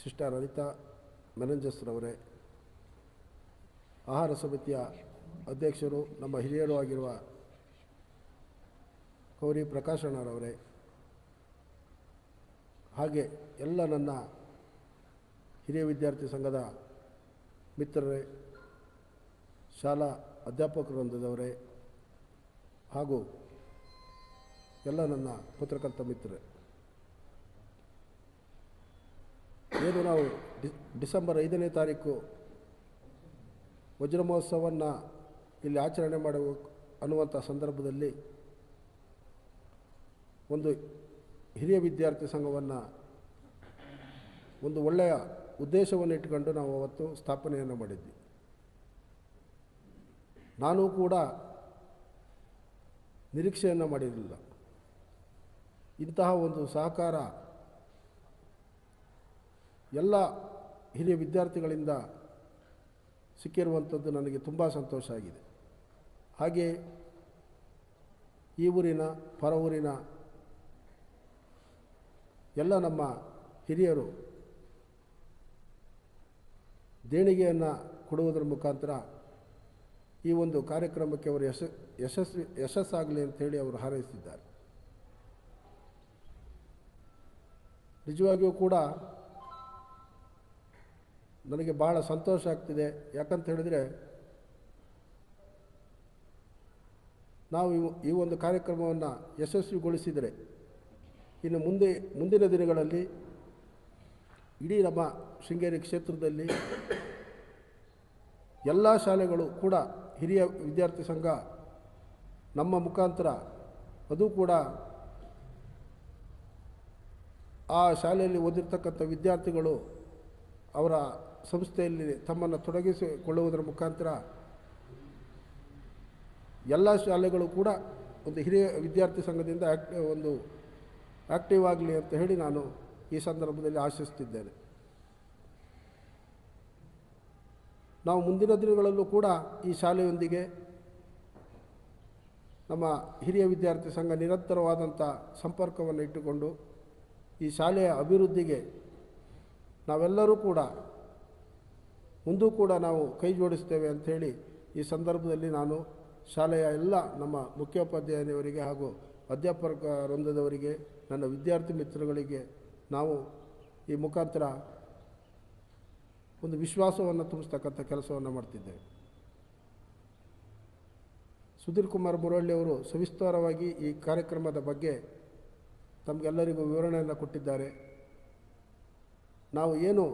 ಸಿಸ್ಟರ್ ಅನಿತಾ ಮೆನಂಜಸ್ರವರೇ, ಆಹಾರ ಸಮಿತಿಯ ಅಧ್ಯಕ್ಷರು, ನಮ್ಮ ಹಿರಿಯರು ಆಗಿರುವ ಗೌರಿ ಪ್ರಕಾಶಣ್ಣರವರೇ, ಹಾಗೆ ಎಲ್ಲ ನನ್ನ ಹಿರಿಯ ವಿದ್ಯಾರ್ಥಿ ಸಂಘದ ಮಿತ್ರರೇ, ಶಾಲಾ ಅಧ್ಯಾಪಕ ವೃಂದದವರೇ, ಹಾಗೂ ಎಲ್ಲ ನನ್ನ ಪತ್ರಕರ್ತ ಮಿತ್ರರೇ, ಏನು ನಾವು ಡಿಸೆಂಬರ್ 5ನೇ ತಾರೀಕು ವಜ್ರ ಮಹೋತ್ಸವವನ್ನು ಇಲ್ಲಿ ಆಚರಣೆ ಮಾಡಬೇಕು ಅನ್ನುವಂಥ ಸಂದರ್ಭದಲ್ಲಿ ಒಂದು ಹಿರಿಯ ವಿದ್ಯಾರ್ಥಿ ಸಂಘವನ್ನು ಒಂದು ಒಳ್ಳೆಯ ಉದ್ದೇಶವನ್ನು ಇಟ್ಟುಕೊಂಡು ನಾವು ಅವತ್ತು ಸ್ಥಾಪನೆಯನ್ನು ಮಾಡಿದ್ವಿ. ನಾನು ಕೂಡ ನಿರೀಕ್ಷೆಯನ್ನು ಮಾಡಿರಲಿಲ್ಲ. ಇಂತಹ ಒಂದು ಸಹಕಾರ ಎಲ್ಲ ಹಿರಿಯ ವಿದ್ಯಾರ್ಥಿಗಳಿಂದ ಸಿಕ್ಕಿರುವಂಥದ್ದು ನನಗೆ ತುಂಬ ಸಂತೋಷ ಆಗಿದೆ. ಹಾಗೆ ಈ ಊರಿನ ಪರ ಊರಿನ ಎಲ್ಲ ನಮ್ಮ ಹಿರಿಯರು ದೇಣಿಗೆಯನ್ನು ಕೊಡುವುದರ ಮುಖಾಂತರ ಈ ಒಂದು ಕಾರ್ಯಕ್ರಮಕ್ಕೆ ಅವರು ಯಶಸ್ಸಾಗಲಿ ಅಂತೇಳಿ ಅವರು ಹಾರೈಸಿದ್ದಾರೆ. ನಿಜವಾಗಿಯೂ ಕೂಡ ನನಗೆ ಬಹಳ ಸಂತೋಷ ಆಗ್ತಿದೆ. ಯಾಕಂತ ಹೇಳಿದರೆ ನಾವು ಈ ಒಂದು ಕಾರ್ಯಕ್ರಮವನ್ನು ಯಶಸ್ವಿಗೊಳಿಸಿದರೆ ಇನ್ನು ಮುಂದಿನ ದಿನಗಳಲ್ಲಿ ಇಡೀ ನಮ್ಮ ಶೃಂಗೇರಿ ಕ್ಷೇತ್ರದಲ್ಲಿ ಎಲ್ಲ ಶಾಲೆಗಳು ಕೂಡ ಹಿರಿಯ ವಿದ್ಯಾರ್ಥಿ ಸಂಘ ನಮ್ಮ ಮುಖಾಂತರ ಅದು ಕೂಡ ಆ ಶಾಲೆಯಲ್ಲಿ ಓದಿರ್ತಕ್ಕಂಥ ವಿದ್ಯಾರ್ಥಿಗಳು ಅವರ ಸಂಸ್ಥೆಯಲ್ಲಿ ತಮ್ಮನ್ನು ತೊಡಗಿಸಿಕೊಳ್ಳುವುದರ ಮುಖಾಂತರ ಎಲ್ಲ ಶಾಲೆಗಳು ಕೂಡ ಒಂದು ಹಿರಿಯ ವಿದ್ಯಾರ್ಥಿ ಸಂಘದಿಂದ ಆ್ಯಕ್ಟಿವ್ ಆಗಲಿ ಅಂತ ಹೇಳಿ ನಾನು ಈ ಸಂದರ್ಭದಲ್ಲಿ ಆಶಿಸ್ತಿದ್ದೇನೆ. ನಾವು ಮುಂದಿನ ದಿನಗಳಲ್ಲೂ ಕೂಡ ಈ ಶಾಲೆಯೊಂದಿಗೆ ನಮ್ಮ ಹಿರಿಯ ವಿದ್ಯಾರ್ಥಿ ಸಂಘ ನಿರಂತರವಾದಂಥ ಸಂಪರ್ಕವನ್ನು ಇಟ್ಟುಕೊಂಡು ಈ ಶಾಲೆಯ ಅಭಿವೃದ್ಧಿಗೆ ನಾವೆಲ್ಲರೂ ಕೂಡ ಮುಂದೂ ಕೂಡ ನಾವು ಕೈ ಜೋಡಿಸ್ತೇವೆ ಅಂಥೇಳಿ ಈ ಸಂದರ್ಭದಲ್ಲಿ ನಾನು ಶಾಲೆಯ ಎಲ್ಲ ನಮ್ಮ ಮುಖ್ಯೋಪಾಧ್ಯಾಯರವರಿಗೆ ಹಾಗೂ ಅಧ್ಯಾಪಕ ವೃಂದದವರಿಗೆ, ನನ್ನ ವಿದ್ಯಾರ್ಥಿ ಮಿತ್ರಗಳಿಗೆ ನಾವು ಈ ಮುಖಾಂತರ ಒಂದು ವಿಶ್ವಾಸವನ್ನು ತುಂಬಿಸ್ತಕ್ಕಂಥ ಕೆಲಸವನ್ನು ಮಾಡ್ತಿದ್ದೇವೆ. ಸುಧೀರ್ ಕುಮಾರ್ ಮುರಳ್ಳಿಯವರು ಸವಿಸ್ತಾರವಾಗಿ ಈ ಕಾರ್ಯಕ್ರಮದ ಬಗ್ಗೆ ತಮಗೆಲ್ಲರಿಗೂ ವಿವರಣೆಯನ್ನು ಕೊಟ್ಟಿದ್ದಾರೆ. ನಾವು ಏನು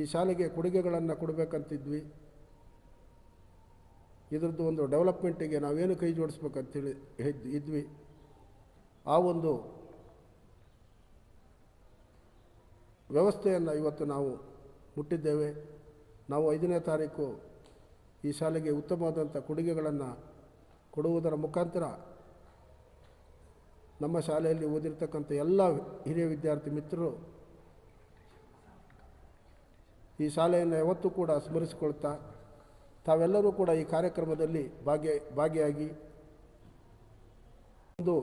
ಈ ಶಾಲೆಗೆ ಕೊಡುಗೆಗಳನ್ನು ಕೊಡಬೇಕಂತಿದ್ವಿ, ಇದರದ್ದು ಒಂದು ಡೆವಲಪ್ಮೆಂಟಿಗೆ ನಾವೇನು ಕೈ ಜೋಡಿಸ್ಬೇಕಂತೇಳಿ ಇದ್ವಿ, ಆ ಒಂದು ವ್ಯವಸ್ಥೆಯನ್ನು ಇವತ್ತು ನಾವು ಮುಟ್ಟಿದ್ದೇವೆ. ನಾವು 5ನೇ ತಾರೀಕು ಈ ಶಾಲೆಗೆ ಉತ್ತಮವಾದಂಥ ಕೊಡುಗೆಗಳನ್ನು ಕೊಡುವುದರ ಮುಖಾಂತರ ನಮ್ಮ ಶಾಲೆಯಲ್ಲಿ ಓದಿರ್ತಕ್ಕಂಥ ಎಲ್ಲ ಹಿರಿಯ ವಿದ್ಯಾರ್ಥಿ ಮಿತ್ರರು ಈ ಶಾಲೆಯನ್ನು ಯಾವತ್ತೂ ಕೂಡ ಸ್ಮರಿಸಿಕೊಳ್ತಾ ತಾವೆಲ್ಲರೂ ಕೂಡ ಈ ಕಾರ್ಯಕ್ರಮದಲ್ಲಿ ಭಾಗಿಯಾಗಿ ಒಂದು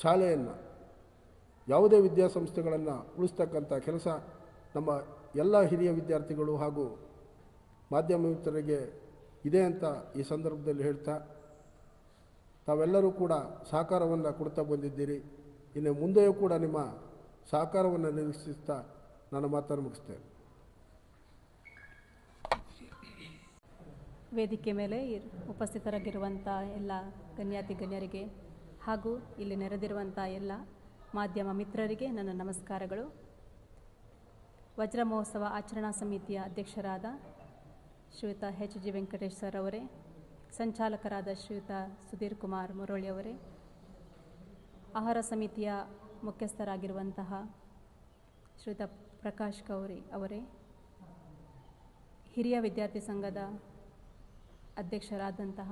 ಶಾಲೆಯನ್ನು, ಯಾವುದೇ ವಿದ್ಯಾಸಂಸ್ಥೆಗಳನ್ನು ಉಳಿಸ್ತಕ್ಕಂಥ ಕೆಲಸ ನಮ್ಮ ಎಲ್ಲ ಹಿರಿಯ ವಿದ್ಯಾರ್ಥಿಗಳು ಹಾಗೂ ಮಾಧ್ಯಮ ಮಿತ್ರರಿಗೆ ಇದೆ ಅಂತ ಈ ಸಂದರ್ಭದಲ್ಲಿ ಹೇಳ್ತಾ, ತಾವೆಲ್ಲರೂ ಕೂಡ ಸಹಕಾರವನ್ನು ಕೊಡ್ತಾ ಬಂದಿದ್ದೀರಿ. ಇನ್ನು ಮುಂದೆಯೂ ಕೂಡ ನಿಮ್ಮ ಸಹಕಾರವನ್ನು ನಿರೀಕ್ಷಿಸ್ತಾ ನಾನು ಮಾತನ್ನು ಮುಗಿಸ್ತೇನೆ. ವೇದಿಕೆ ಮೇಲೆ ಉಪಸ್ಥಿತರಾಗಿರುವಂಥ ಎಲ್ಲ ಗಣ್ಯಾತಿ ಗಣ್ಯರಿಗೆ ಹಾಗೂ ಇಲ್ಲಿ ನೆರೆದಿರುವಂಥ ಎಲ್ಲ ಮಾಧ್ಯಮ ಮಿತ್ರರಿಗೆ ನನ್ನ ನಮಸ್ಕಾರಗಳು. ವಜ್ರ ಮಹೋತ್ಸವ ಆಚರಣಾ ಸಮಿತಿಯ ಅಧ್ಯಕ್ಷರಾದ ಶ್ರೀಯುತ HG ವೆಂಕಟೇಶ್ ಸರ್ ಅವರೇ, ಸಂಚಾಲಕರಾದ ಶ್ರೀಯುತ ಸುಧೀರ್ ಕುಮಾರ್ ಮುರಳಿ ಅವರೇ, ಆಹಾರ ಸಮಿತಿಯ ಮುಖ್ಯಸ್ಥರಾಗಿರುವಂತಹ ಶ್ರೀಯುತ ಪ್ರಕಾಶ್ ಕೌರಿ ಅವರೇ, ಹಿರಿಯ ವಿದ್ಯಾರ್ಥಿ ಸಂಘದ ಅಧ್ಯಕ್ಷರಾದಂತಹ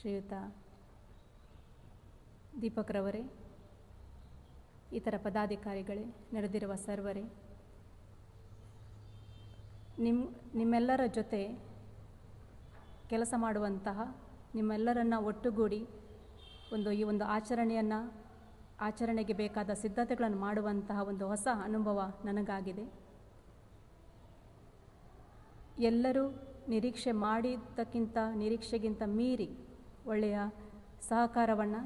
ಶ್ರೀಯುತ ದೀಪಕ್ರವರೇ, ಇತರ ಪದಾಧಿಕಾರಿಗಳೇ, ನಡೆದಿರುವ ಸರ್ವರೇ, ನಿಮ್ಮೆಲ್ಲರ ಜೊತೆ ಕೆಲಸ ಮಾಡುವಂತಹ ನಿಮ್ಮೆಲ್ಲರನ್ನ ಒಟ್ಟುಗೂಡಿ ಈ ಒಂದು ಆಚರಣೆಗೆ ಬೇಕಾದ ಸಿದ್ಧತೆಗಳನ್ನು ಮಾಡುವಂತಹ ಒಂದು ಹೊಸ ಅನುಭವ ನನಗಾಗಿದೆ. ಎಲ್ಲರೂ ನಿರೀಕ್ಷೆಗಿಂತ ಮೀರಿ ಒಳ್ಳೆಯ ಸಹಕಾರವನ್ನು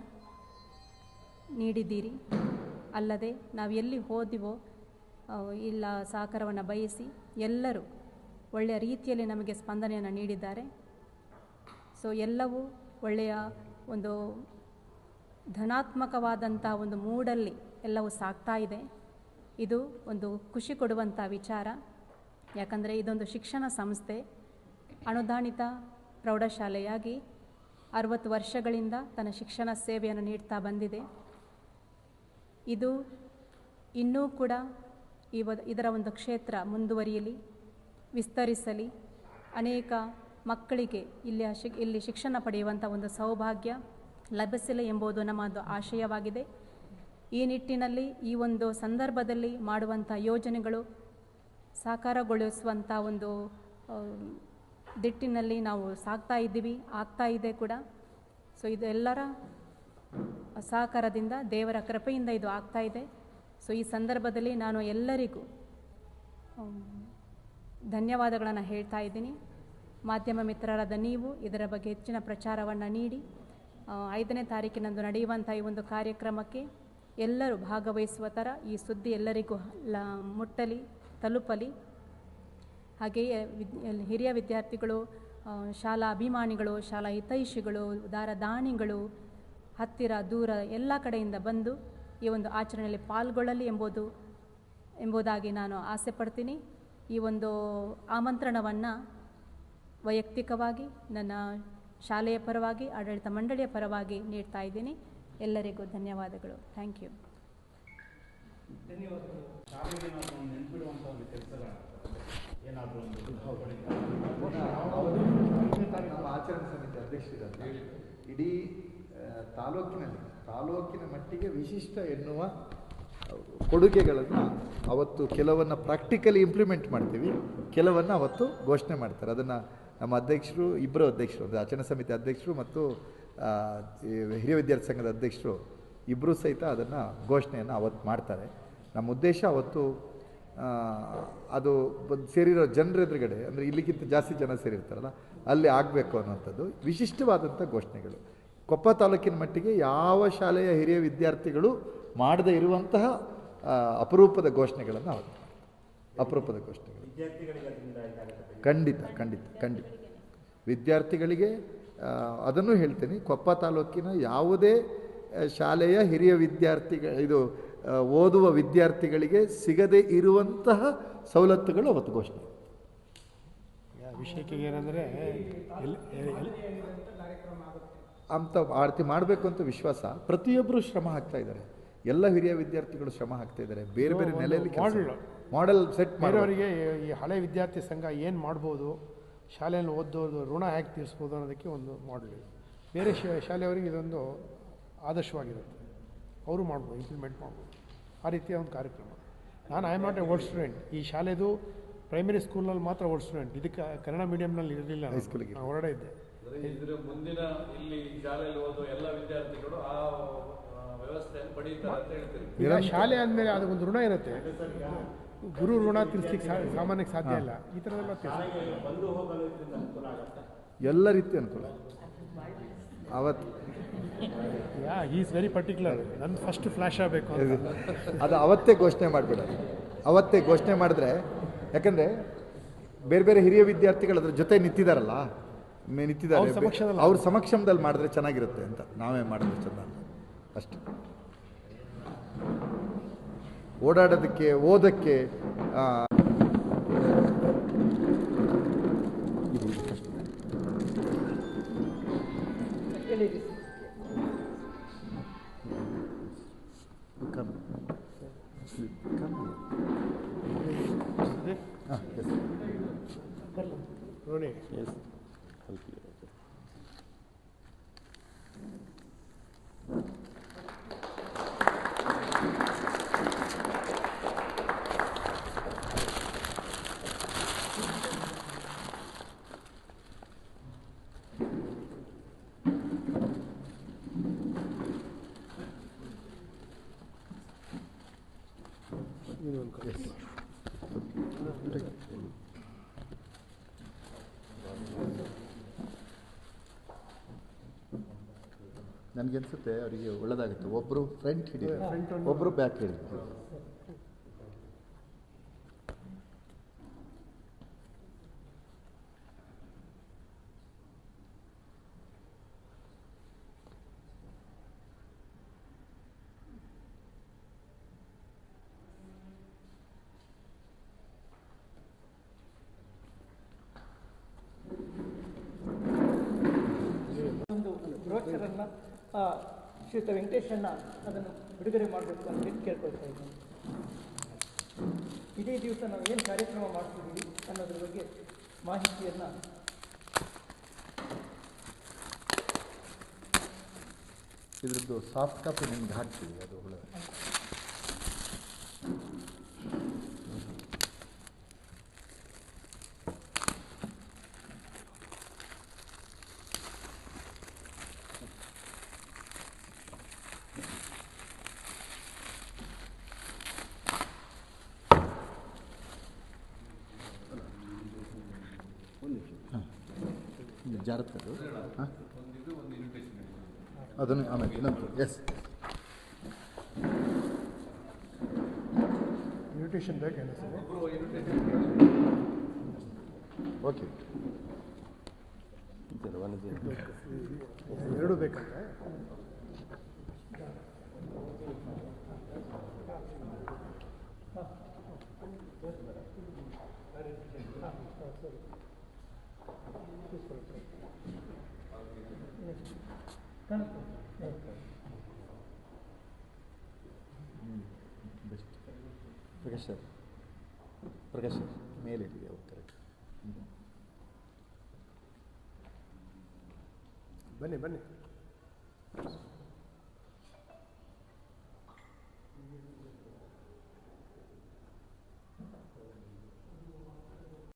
ನೀಡಿದ್ದೀರಿ. ಅಲ್ಲದೆ ನಾವು ಎಲ್ಲಿ ಹೋದಿವೋ ಇಲ್ಲ ಸಹಕಾರವನ್ನು ಬಯಸಿ ಎಲ್ಲರೂ ಒಳ್ಳೆಯ ರೀತಿಯಲ್ಲಿ ನಮಗೆ ಸ್ಪಂದನೆಯನ್ನು ನೀಡಿದ್ದಾರೆ. ಸೊ ಎಲ್ಲವೂ ಒಳ್ಳೆಯ ಒಂದು ಧನಾತ್ಮಕವಾದಂಥ ಒಂದು ಮೂಡಲ್ಲಿ ಎಲ್ಲವೂ ಸಾಗ್ತಾ ಇದೆ. ಇದು ಒಂದು ಖುಷಿ ಕೊಡುವಂಥ ವಿಚಾರ. ಯಾಕಂದರೆ ಇದೊಂದು ಶಿಕ್ಷಣ ಸಂಸ್ಥೆ, ಅನುದಾನಿತ ಪ್ರೌಢಶಾಲೆಯಾಗಿ 60 ವರ್ಷಗಳಿಂದ ತನ್ನ ಶಿಕ್ಷಣ ಸೇವೆಯನ್ನು ನೀಡ್ತಾ ಬಂದಿದೆ. ಇದು ಇನ್ನೂ ಕೂಡ ಇದರ ಒಂದು ಕ್ಷೇತ್ರ ಮುಂದುವರಿಯಲಿ, ವಿಸ್ತರಿಸಲಿ, ಅನೇಕ ಮಕ್ಕಳಿಗೆ ಇಲ್ಲಿ ಶಿಕ್ಷಣ ಪಡೆಯುವಂಥ ಒಂದು ಸೌಭಾಗ್ಯ ಲಭಿಸಲಿ ಎಂಬುದು ನಮ್ಮದು ಆಶಯವಾಗಿದೆ. ಈ ನಿಟ್ಟಿನಲ್ಲಿ ಈ ಒಂದು ಸಂದರ್ಭದಲ್ಲಿ ಮಾಡುವಂಥ ಯೋಜನೆಗಳು ಸಾಕಾರಗೊಳಿಸುವಂಥ ಒಂದು ದಿಟ್ಟಿನಲ್ಲಿ ನಾವು ಸಾಗ್ತಾ ಇದ್ದೀವಿ, ಆಗ್ತಾ ಇದೆ ಕೂಡ. ಸೊ ಇದು ಎಲ್ಲರ ಸಹಕಾರದಿಂದ, ದೇವರ ಕೃಪೆಯಿಂದ ಇದು ಆಗ್ತಾ ಇದೆ. ಸೊ ಈ ಸಂದರ್ಭದಲ್ಲಿ ನಾನು ಎಲ್ಲರಿಗೂ ಧನ್ಯವಾದಗಳನ್ನು ಹೇಳ್ತಾ ಇದ್ದೀನಿ. ಮಾಧ್ಯಮ ಮಿತ್ರರಾದ ನೀವು ಇದರ ಬಗ್ಗೆ ಹೆಚ್ಚಿನ ಪ್ರಚಾರವನ್ನು ನೀಡಿ 5ನೇ ತಾರೀಕಿನಂದು ನಡೆಯುವಂಥ ಈ ಒಂದು ಕಾರ್ಯಕ್ರಮಕ್ಕೆ ಎಲ್ಲರೂ ಭಾಗವಹಿಸುವ ಥರ ಈ ಸುದ್ದಿ ಎಲ್ಲರಿಗೂ ಮುಟ್ಟಲಿ, ತಲುಪಲಿ. ಹಾಗೆಯೇ ಹಿರಿಯ ವಿದ್ಯಾರ್ಥಿಗಳು, ಶಾಲಾ ಅಭಿಮಾನಿಗಳು, ಶಾಲಾ ಹಿತೈಷಿಗಳು, ದಾನಿಗಳು, ಹತ್ತಿರ ದೂರ ಎಲ್ಲ ಕಡೆಯಿಂದ ಬಂದು ಈ ಒಂದು ಆಚರಣೆಯಲ್ಲಿ ಪಾಲ್ಗೊಳ್ಳಲಿ ಎಂಬುದಾಗಿ ನಾನು ಆಸೆ ಪಡ್ತೀನಿ. ಈ ಒಂದು ಆಮಂತ್ರಣವನ್ನು ವೈಯಕ್ತಿಕವಾಗಿ ನನ್ನ ಶಾಲೆಯ ಪರವಾಗಿ, ಆಡಳಿತ ಮಂಡಳಿಯ ಪರವಾಗಿ ನೀಡ್ತಾ ಇದ್ದೀನಿ. ಎಲ್ಲರಿಗೂ ಧನ್ಯವಾದಗಳು. Thank you. ಆಚರಣಾ ಸಮಿತಿ ಅಧ್ಯಕ್ಷರಿದ್ದಾರೆ. ಇಡೀ ತಾಲೂಕಿನ ಮಟ್ಟಿಗೆ ವಿಶಿಷ್ಟ ಎನ್ನುವ ಕೊಡುಗೆಗಳನ್ನು ಅವತ್ತು ಕೆಲವನ್ನು ಪ್ರಾಕ್ಟಿಕಲಿ ಇಂಪ್ಲಿಮೆಂಟ್ ಮಾಡ್ತೀವಿ, ಕೆಲವನ್ನು ಅವತ್ತು ಘೋಷಣೆ ಮಾಡ್ತಾರೆ. ಅದನ್ನು ನಮ್ಮ ಇಬ್ಬರು ಅಧ್ಯಕ್ಷರು, ಆಚರಣಾ ಸಮಿತಿ ಅಧ್ಯಕ್ಷರು ಮತ್ತು ಈ ಹಿರಿಯ ವಿದ್ಯಾರ್ಥಿ ಸಂಘದ ಅಧ್ಯಕ್ಷರು ಇಬ್ಬರೂ ಸಹಿತ ಅದನ್ನು ಘೋಷಣೆಯನ್ನು ಅವತ್ತು ಮಾಡ್ತಾರೆ. ನಮ್ಮ ಉದ್ದೇಶ ಅವತ್ತು ಅದು ಸೇರಿರೋ ಜನರ ಎದುರುಗಡೆ, ಅಂದರೆ ಇಲ್ಲಿಗಿಂತ ಜಾಸ್ತಿ ಜನ ಸೇರಿರ್ತಾರಲ್ಲ, ಅಲ್ಲಿ ಆಗಬೇಕು ಅನ್ನೋಂಥದ್ದು ವಿಶಿಷ್ಟವಾದಂಥ ಘೋಷಣೆಗಳು. ಕೊಪ್ಪ ತಾಲೂಕಿನ ಮಟ್ಟಿಗೆ ಯಾವ ಶಾಲೆಯ ಹಿರಿಯ ವಿದ್ಯಾರ್ಥಿಗಳು ಮಾಡದೇ ಇರುವಂತಹ ಅಪರೂಪದ ಘೋಷಣೆಗಳನ್ನು ಅವತ್ತು, ಅಪರೂಪದ ಘೋಷಣೆಗಳು. ಖಂಡಿತ ಖಂಡಿತ ಖಂಡಿತ ವಿದ್ಯಾರ್ಥಿಗಳಿಗೆ ಅದನ್ನು ಹೇಳ್ತೀನಿ. ಕೊಪ್ಪ ತಾಲೂಕಿನ ಯಾವುದೇ ಶಾಲೆಯ ಹಿರಿಯ ಇದು ಓದುವ ವಿದ್ಯಾರ್ಥಿಗಳಿಗೆ ಸಿಗದೇ ಇರುವಂತಹ ಸವಲತ್ತುಗಳು ಅವತ್ತು ಘೋಷಣೆ. ವಿಷಯಕ್ಕೆ ಏನಂದರೆ ಅಂತ ಆರತಿ ಮಾಡಬೇಕು ಅಂತ ವಿಶ್ವಾಸ. ಪ್ರತಿಯೊಬ್ಬರು ಶ್ರಮ ಹಾಕ್ತಾ ಇದ್ದಾರೆ, ಎಲ್ಲ ಹಿರಿಯ ವಿದ್ಯಾರ್ಥಿಗಳು ಶ್ರಮ ಹಾಕ್ತಾ ಇದ್ದಾರೆ. ಬೇರೆ ಬೇರೆ ನೆಲೆಯಲ್ಲಿ ಮಾಡೆಲ್ ಸೆಟ್ ಮಾಡೋರಿಗೆ ಈ ಹಳೆ ವಿದ್ಯಾರ್ಥಿ ಸಂಘ ಏನು ಮಾಡ್ಬೋದು, ಶಾಲೆಯಲ್ಲಿ ಓದೋದು ಋಣ ಹೇಗೆ ತೀರಿಸ್ಬೋದು ಅನ್ನೋದಕ್ಕೆ ಒಂದು ಮಾಡೆಲ್ ಇದೆ. ಬೇರೆ ಶಾಲೆಯವರಿಗೆ ಇದೊಂದು ಆದರ್ಶವಾಗಿರುತ್ತೆ, ಅವರು ಮಾಡ್ಬೋದು, ಇಂಪ್ಲಿಮೆಂಟ್ ಮಾಡ್ಬೋದು. ಆ ರೀತಿಯ ಒಂದು ಕಾರ್ಯಕ್ರಮ. I am not A old student. ಈ ಶಾಲೆದು ಪ್ರೈಮರಿ ಸ್ಕೂಲ್ನಲ್ಲಿ ಮಾತ್ರ ಓಲ್ಡ್ ಸ್ಟೂಡೆಂಟ್, ಇದಕ್ಕೆ ಕನ್ನಡ ಮೀಡಿಯಂನಲ್ಲಿ ಇರಲಿಲ್ಲ. ಹೈಸ್ಕೂಲಿಗೆ ಹೊರಗಡೆ ಇದ್ದೆ. ಇದರ ಮುಂದಿನ ಇಲ್ಲಿ ಶಾಲೆಯಲ್ಲಿ ಓದುವ ಎಲ್ಲ ವಿದ್ಯಾರ್ಥಿಗಳು ಆ ವ್ಯವಸ್ಥೆಯನ್ನು ಪಡೆಯುತ್ತಾರೆ ಅಂತ ಹೇಳ್ತೀರಿ. ಈಗ ಶಾಲೆ ಆದಮೇಲೆ ಅದಕ್ಕೊಂದು ಋಣ ಇರುತ್ತೆ. ಗುರು ಋಣ ತೀರಿಸ್ಲಿಕ್ಕೆ ಸಾಮಾನ್ಯಕ್ಕೆ ಸಾಧ್ಯ ಇಲ್ಲ. ಈ ಥರದೆಲ್ಲ ಎಲ್ಲ ರೀತಿ ಅನುಕೂಲ ಅವತ್ತು. Is very particular. ನನ್ನ ಫಸ್ಟ್ ಫ್ಲ್ಯಾಶ್ ಆಗಬೇಕು ಅದು ಅವತ್ತೇ ಘೋಷಣೆ ಮಾಡಿಬಿಡೋದು. ಅವತ್ತೇ ಘೋಷಣೆ ಮಾಡಿದ್ರೆ, ಯಾಕಂದರೆ ಬೇರೆ ಬೇರೆ ಹಿರಿಯ ವಿದ್ಯಾರ್ಥಿಗಳು ಅದ್ರ ಜೊತೆ ನಿಂತಿದ್ದಾರಲ್ಲ, ಅವ್ರ ಸಮಕ್ಷಮದಲ್ಲಿ ಮಾಡಿದ್ರೆ ಚೆನ್ನಾಗಿರುತ್ತೆ ಅಂತ ನಾವೇ ಮಾಡಿದ್ರೆ ಚೆನ್ನಾಗಿ ಅಷ್ಟೆ. ಓಡಾಡೋದಕ್ಕೆ, ಓದೋಕ್ಕೆ ನೋಡಿ. ನನಗನ್ಸುತ್ತೆ ಅವರಿಗೆ ಒಳ್ಳೆದಾಗುತ್ತೆ. ಒಬ್ಬರು ಫ್ರಂಟ್ ಹಿಡಿದು, ಒಬ್ಬರು ಬ್ಯಾಕ್ ಹಿಡಿದು. ಬ್ರೋಚರನ್ನು ಶ್ರೀಯುತ ವೆಂಕಟೇಶಣ್ಣ ಅದನ್ನು ಬಿಡುಗಡೆ ಮಾಡಬೇಕು ಅಂತ ಹೇಳಿ ಕೇಳ್ಕೊಳ್ತಾ ಇದ್ದೀನಿ. ಇಡೀ ದಿವಸ ನಾವು ಏನು ಕಾರ್ಯಕ್ರಮ ಮಾಡ್ತಿದ್ದೀವಿ ಅನ್ನೋದ್ರ ಬಗ್ಗೆ ಮಾಹಿತಿಯನ್ನು ಇದ್ರದ್ದು ಸಾಫ್ಟ್ ಕಾಪಿ ನಿಮ್ಗೆ ಹಾಕ್ತೀವಿ. ಅದು ಒಳ್ಳೆ ಜಾರತ್ತದು. ಹಾಂ, ಅದನ್ನು ಆಮೇಲೆ ಇನ್ನೊಂದು. ಎಸ್, ಇನ್ವಿಟೇಷನ್ ಬೇಕೇನು ಸರ್? ಓಕೆ, ಎರಡು ಬೇಕಂದ್ರೆ ಬೆಸ್ಟ್. ಪ್ರಕಾಶ್ ಸರ್ ಮೇಲೆ ಇದೆ ಅವ್ರು ಕರೆಕ್ಟ್. ಬನ್ನಿ